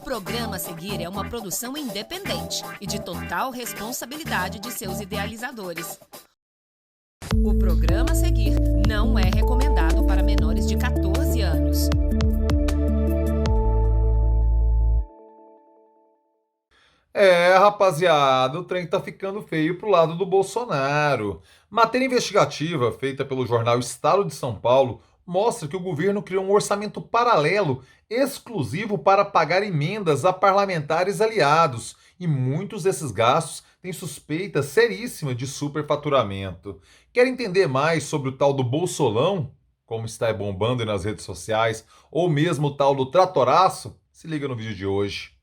programa a seguir é uma produção independente e de total responsabilidade de seus idealizadores. O programa a seguir não é recomendado para menores de 14 anos. Rapaziada, o trem tá ficando feio pro lado do Bolsonaro. Matéria investigativa feita pelo jornal Estado de São Paulo mostra que o governo criou um orçamento paralelo exclusivo para pagar emendas a parlamentares aliados. E muitos desses gastos têm suspeita seríssima de superfaturamento. Quer entender mais sobre o tal do Bolsolão, como está bombando aí nas redes sociais, ou mesmo o tal do tratoraço? Se liga no vídeo de hoje.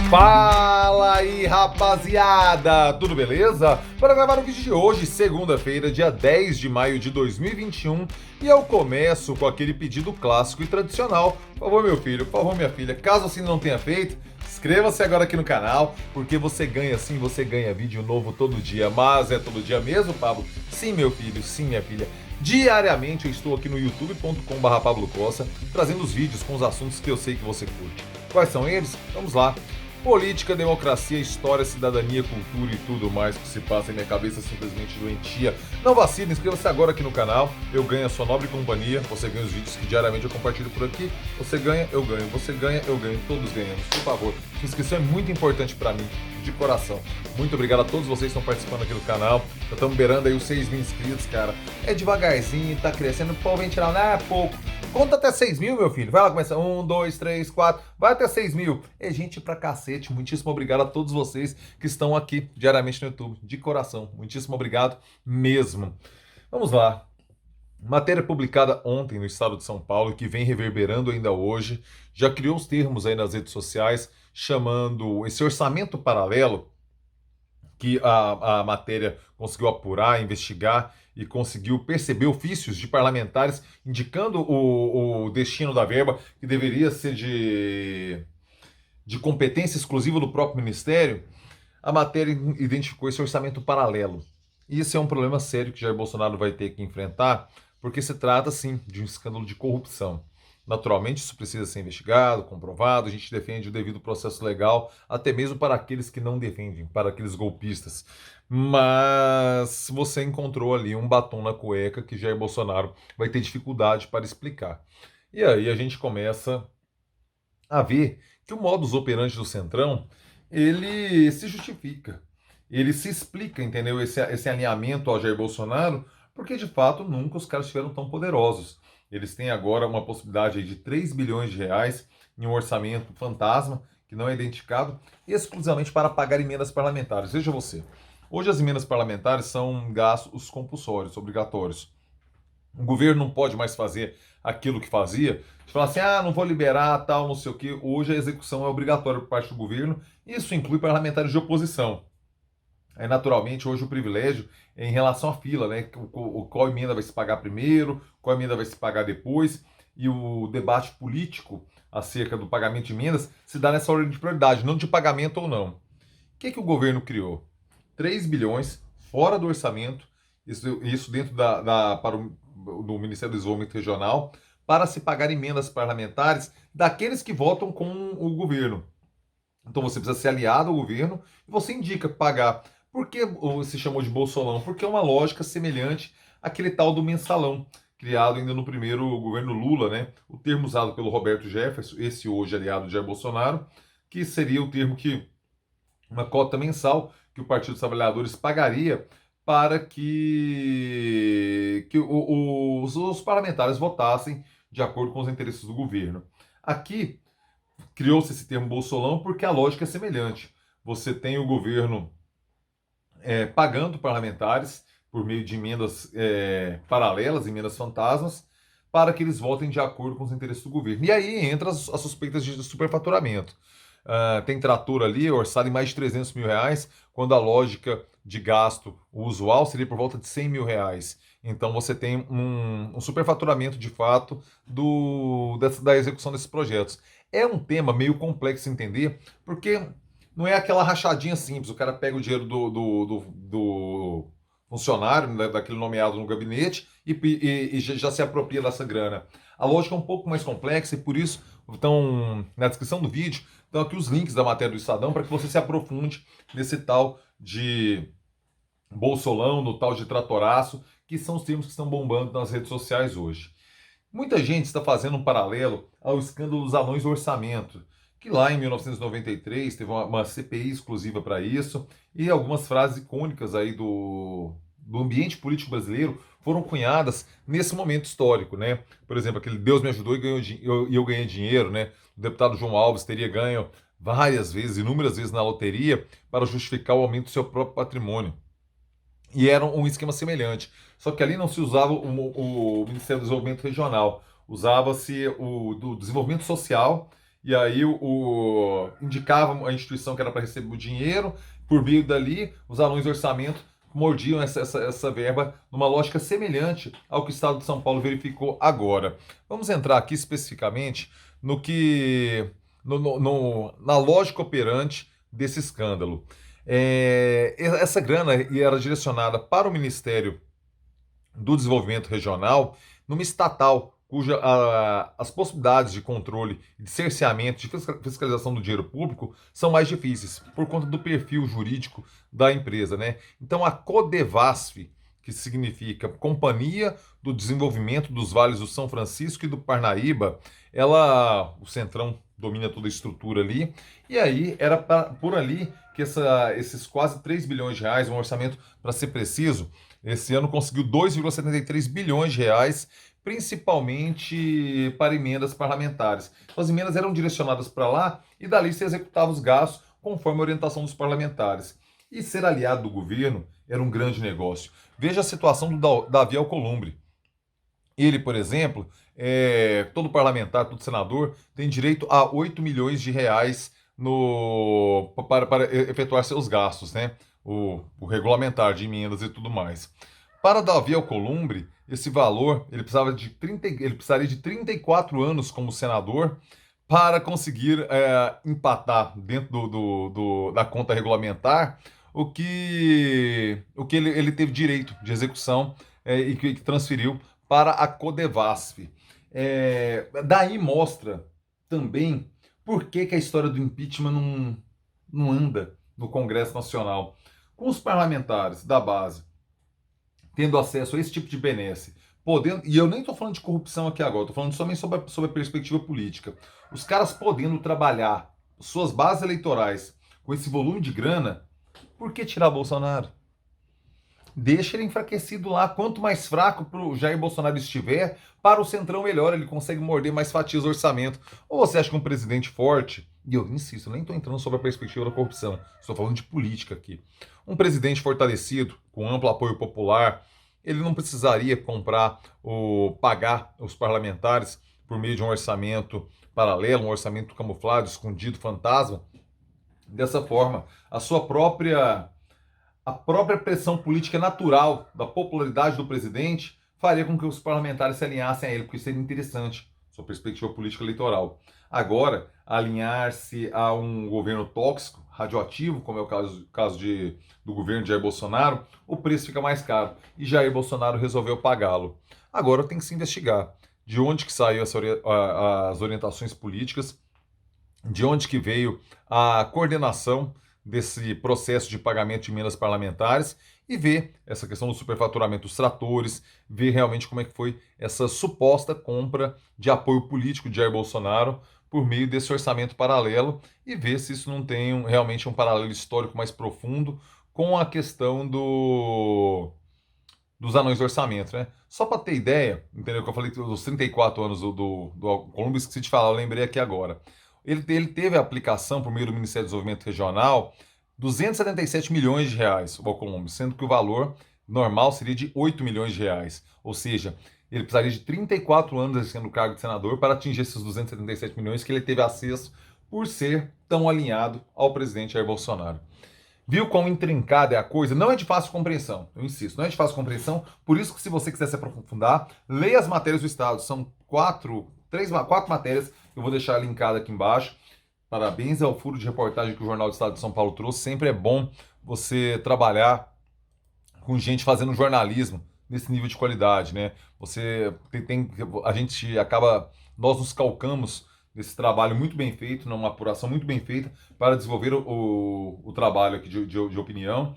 Fala aí, rapaziada! Tudo beleza? Para gravar o vídeo de hoje, segunda-feira, dia 10 de maio de 2021, e eu começo com aquele pedido clássico e tradicional. Por favor, meu filho, por favor, minha filha, caso você não tenha feito, inscreva-se agora aqui no canal, porque você ganha sim, você ganha vídeo novo todo dia. Mas é todo dia mesmo, Pablo? Sim, meu filho, sim, minha filha. Diariamente eu estou aqui no youtube.com/Pablo Cossa, trazendo os vídeos com os assuntos que eu sei que você curte. Quais são eles? Vamos lá. Política, democracia, história, cidadania, cultura e tudo mais que se passa em minha cabeça simplesmente doentia. Não vacile, inscreva-se agora aqui no canal. Eu ganho a sua nobre companhia. Você ganha os vídeos que diariamente eu compartilho por aqui. Você ganha, eu ganho. Você ganha, eu ganho. Todos ganhamos. Por favor, sua inscrição é muito importante para mim, de coração. Muito obrigado a todos vocês que estão participando aqui do canal. Já estamos beirando aí os 6.000 inscritos, cara. É devagarzinho, tá crescendo. O povo vem tirar, é pouco. Conta até 6.000, meu filho. Vai lá, começa. 1, 2, 3, 4. Vai até 6.000. É gente pra cacete. Muitíssimo obrigado a todos vocês que estão aqui diariamente no YouTube. De coração. Muitíssimo obrigado mesmo. Vamos lá. Matéria publicada ontem no Estado de São Paulo, que vem reverberando ainda hoje, já criou os termos aí nas redes sociais, chamando esse orçamento paralelo, que a matéria conseguiu apurar, investigar e conseguiu perceber ofícios de parlamentares indicando o destino da verba, que deveria ser de competência exclusiva do próprio Ministério. A matéria identificou esse orçamento paralelo. E isso é um problema sério que Jair Bolsonaro vai ter que enfrentar, porque se trata, sim, de um escândalo de corrupção. Naturalmente, isso precisa ser investigado, comprovado, a gente defende o devido processo legal, até mesmo para aqueles que não defendem, para aqueles golpistas. Mas você encontrou ali um batom na cueca que Jair Bolsonaro vai ter dificuldade para explicar. E aí a gente começa a ver que o modus operandi do Centrão, ele se justifica. Ele se explica, entendeu? Esse alinhamento ao Jair Bolsonaro, porque de fato nunca os caras estiveram tão poderosos. Eles têm agora uma possibilidade aí de 3 bilhões de reais em um orçamento fantasma, que não é identificado, exclusivamente para pagar emendas parlamentares. Veja você, hoje as emendas parlamentares são gastos compulsórios, obrigatórios. O governo não pode mais fazer aquilo que fazia, de falar assim, não vou liberar, tal, não sei o quê. Hoje a execução é obrigatória por parte do governo, isso inclui parlamentares de oposição. Aí, naturalmente, hoje o privilégio é em relação à fila, né? Qual emenda vai se pagar primeiro, qual emenda vai se pagar depois, e o debate político acerca do pagamento de emendas se dá nessa ordem de prioridade, não de pagamento ou não. O que o governo criou? 3 bilhões fora do orçamento, isso dentro do Ministério do Desenvolvimento Regional, para se pagar emendas parlamentares daqueles que votam com o governo. Então você precisa ser aliado ao governo e você indica pagar. Por que se chamou de Bolsolão? Porque é uma lógica semelhante àquele tal do mensalão, criado ainda no primeiro governo Lula, né? O termo usado pelo Roberto Jefferson, esse hoje aliado de Jair Bolsonaro, que seria o termo que uma cota mensal que o Partido dos Trabalhadores pagaria para que os parlamentares votassem de acordo com os interesses do governo. Aqui criou-se esse termo Bolsolão porque a lógica é semelhante. Você tem o governo pagando parlamentares por meio de emendas paralelas, emendas fantasmas, para que eles votem de acordo com os interesses do governo. E aí entra as suspeitas de superfaturamento. Tem trator ali orçado em mais de 300 mil reais, quando a lógica de gasto usual seria por volta de 100 mil reais. Então você tem um superfaturamento de fato da execução desses projetos. É um tema meio complexo de entender, porque não é aquela rachadinha simples, o cara pega o dinheiro do funcionário, né, daquele nomeado no gabinete e já se apropria dessa grana. A lógica é um pouco mais complexa e por isso estão na descrição do vídeo, estão aqui os links da matéria do Estadão para que você se aprofunde nesse tal de bolsolão, no tal de tratoraço, que são os termos que estão bombando nas redes sociais hoje. Muita gente está fazendo um paralelo ao escândalo dos anões do orçamento, que lá em 1993 teve uma CPI exclusiva para isso, e algumas frases icônicas aí do ambiente político brasileiro foram cunhadas nesse momento histórico, né? Por exemplo, aquele Deus me ajudou e eu ganhei dinheiro, né? O deputado João Alves teria ganho várias vezes, inúmeras vezes na loteria, para justificar o aumento do seu próprio patrimônio. E era um esquema semelhante. Só que ali não se usava o Ministério do Desenvolvimento Regional, usava-se o do Desenvolvimento Social, e aí indicava a instituição que era para receber o dinheiro, por meio dali, os anões do orçamento mordiam essa verba numa lógica semelhante ao que o Estado de São Paulo verificou agora. Vamos entrar aqui especificamente no que na lógica operante desse escândalo. Essa grana era direcionada para o Ministério do Desenvolvimento Regional, numa estatal cuja as possibilidades de controle, de cerceamento, de fiscalização do dinheiro público são mais difíceis, por conta do perfil jurídico da empresa, né? Então a Codevasf, que significa Companhia do Desenvolvimento dos Vales do São Francisco e do Parnaíba, o Centrão domina toda a estrutura ali, e aí era por ali que esses quase 3 bilhões de reais, um orçamento, para ser preciso, esse ano conseguiu 2,73 bilhões de reais, principalmente para emendas parlamentares. Então, as emendas eram direcionadas para lá e dali se executava os gastos conforme a orientação dos parlamentares. E ser aliado do governo era um grande negócio. Veja a situação do Davi Alcolumbre. Ele, por exemplo, todo parlamentar, todo senador, tem direito a 8 milhões de reais para efetuar seus gastos, né? O regulamentar de emendas e tudo mais. Para Davi Alcolumbre, esse valor, ele precisaria de 34 anos como senador para conseguir empatar dentro da conta regulamentar o que ele teve direito de execução e que transferiu para a Codevasf. Daí mostra também por que a história do impeachment não anda no Congresso Nacional. Com os parlamentares da base tendo acesso a esse tipo de benesse, e eu nem estou falando de corrupção aqui agora, estou falando somente sobre a perspectiva política, os caras podendo trabalhar suas bases eleitorais com esse volume de grana, por que tirar Bolsonaro? Deixa ele enfraquecido lá. Quanto mais fraco o Jair Bolsonaro estiver, para o Centrão melhor, ele consegue morder mais fatias do orçamento. Ou você acha que um presidente forte, e eu insisto, eu nem estou entrando sobre a perspectiva da corrupção, estou falando de política aqui. Um presidente fortalecido, com amplo apoio popular, ele não precisaria pagar os parlamentares por meio de um orçamento paralelo, um orçamento camuflado, escondido, fantasma. Dessa forma, a própria pressão política natural da popularidade do presidente faria com que os parlamentares se alinhassem a ele, porque isso seria interessante, sua perspectiva política eleitoral. Agora, alinhar-se a um governo tóxico, radioativo, como é o caso do governo de Jair Bolsonaro, o preço fica mais caro. E Jair Bolsonaro resolveu pagá-lo. Agora tem que se investigar de onde que saiu as orientações políticas, de onde que veio a coordenação desse processo de pagamento de emendas parlamentares e ver essa questão do superfaturamento dos tratores, ver realmente como é que foi essa suposta compra de apoio político de Jair Bolsonaro por meio desse orçamento paralelo e ver se isso não tem realmente um paralelo histórico mais profundo com a questão dos anões do orçamento, né? Só para ter ideia, entendeu? Que eu falei dos 34 anos do Alcolumbre, esqueci de falar, eu lembrei aqui agora. Ele teve a aplicação, por meio do Ministério do Desenvolvimento Regional, 277 milhões de reais, o Alcolumbre, sendo que o valor normal seria de 8 milhões de reais. Ou seja, ele precisaria de 34 anos exercendo o cargo de senador para atingir esses 277 milhões que ele teve acesso por ser tão alinhado ao presidente Jair Bolsonaro. Viu quão intrincada é a coisa? Não é de fácil compreensão, eu insisto, não é de fácil compreensão, por isso que se você quiser se aprofundar, leia as matérias do Estado, são quatro matérias, eu vou deixar linkado aqui embaixo. Parabéns ao furo de reportagem que o Jornal do Estado de São Paulo trouxe, sempre é bom você trabalhar com gente fazendo jornalismo nesse nível de qualidade, né? A gente acaba, nós nos calcamos nesse trabalho muito bem feito, numa apuração muito bem feita para desenvolver o trabalho aqui de opinião,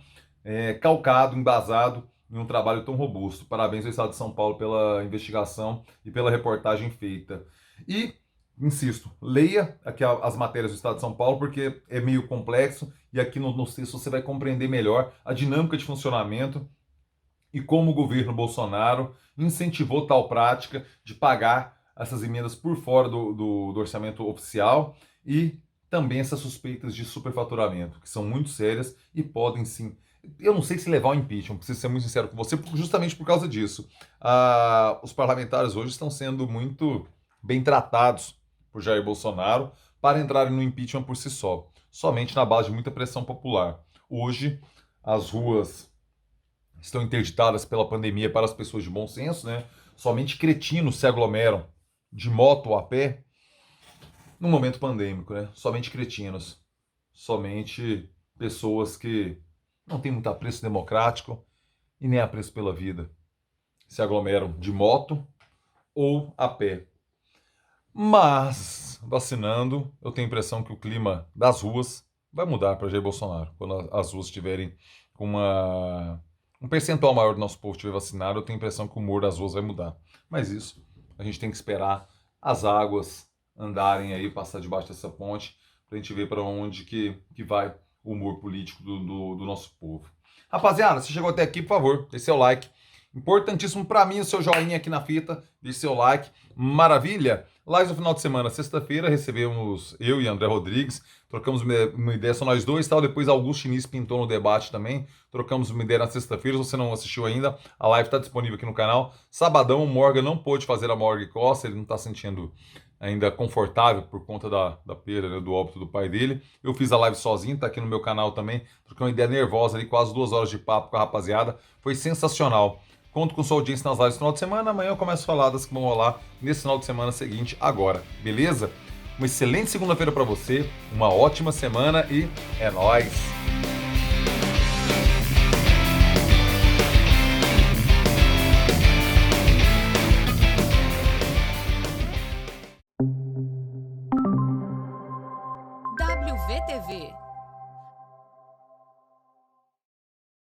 calcado, embasado em um trabalho tão robusto. Parabéns ao Estado de São Paulo pela investigação e pela reportagem feita. E, insisto, leia aqui as matérias do Estado de São Paulo, porque é meio complexo, e aqui no texto você vai compreender melhor a dinâmica de funcionamento e como o governo Bolsonaro incentivou tal prática de pagar essas emendas por fora do orçamento oficial e também essas suspeitas de superfaturamento, que são muito sérias e podem sim. Eu não sei se levar ao impeachment, preciso ser muito sincero com você, justamente por causa disso. Os parlamentares hoje estão sendo muito bem tratados por Jair Bolsonaro para entrarem no impeachment por si só, somente na base de muita pressão popular. Hoje, as ruas estão interditadas pela pandemia para as pessoas de bom senso, né? Somente cretinos se aglomeram de moto ou a pé no momento pandêmico, né? Somente cretinos, somente pessoas que não têm muito apreço democrático e nem apreço pela vida se aglomeram de moto ou a pé. Mas, vacinando, eu tenho a impressão que o clima das ruas vai mudar para Jair Bolsonaro. Quando as ruas estiverem com um percentual maior do nosso povo estiver vacinado, eu tenho a impressão que o humor das ruas vai mudar. Mas isso, a gente tem que esperar as águas andarem aí, passar debaixo dessa ponte, para a gente ver para onde que vai o humor político do nosso povo. Rapaziada, se chegou até aqui, por favor, deixe seu like. Importantíssimo para mim o seu joinha aqui na fita, deixe seu like. Maravilha! Lives no final de semana, sexta-feira, recebemos eu e André Rodrigues, trocamos uma ideia, só nós dois, tal. Depois Augusto Diniz pintou no debate também, trocamos uma ideia na sexta-feira. Se você não assistiu ainda, a live está disponível aqui no canal. Sabadão, o Morgan não pôde fazer a Morgan Costa, ele não está sentindo ainda confortável por conta da perda, né, do óbito do pai dele. Eu fiz a live sozinho, tá aqui no meu canal também, troquei uma ideia nervosa ali, quase 2 horas de papo com a rapaziada, foi sensacional. Conto com sua audiência nas lives no final de semana. Amanhã eu começo a falar das que vão rolar nesse final de semana seguinte agora, beleza? Uma excelente segunda-feira para você, uma ótima semana e é nóis!